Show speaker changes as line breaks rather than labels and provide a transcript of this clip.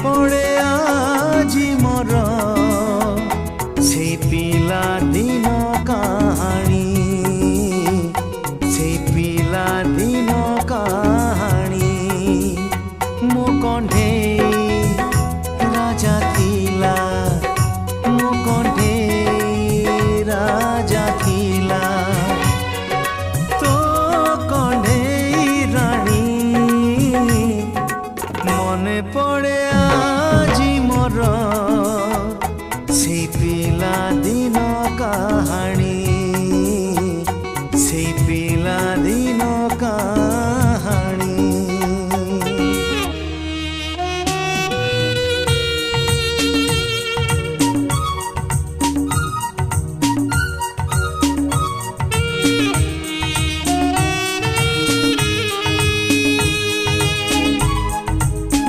पड़े आजी मोर से पिला दिन कहानी से पिला दिन कहानी मो कंढे राजा थिला मो कंढे राजा थिला तो कंढे रानी मने पड़े आजी मोर से पिला दिन कहानी।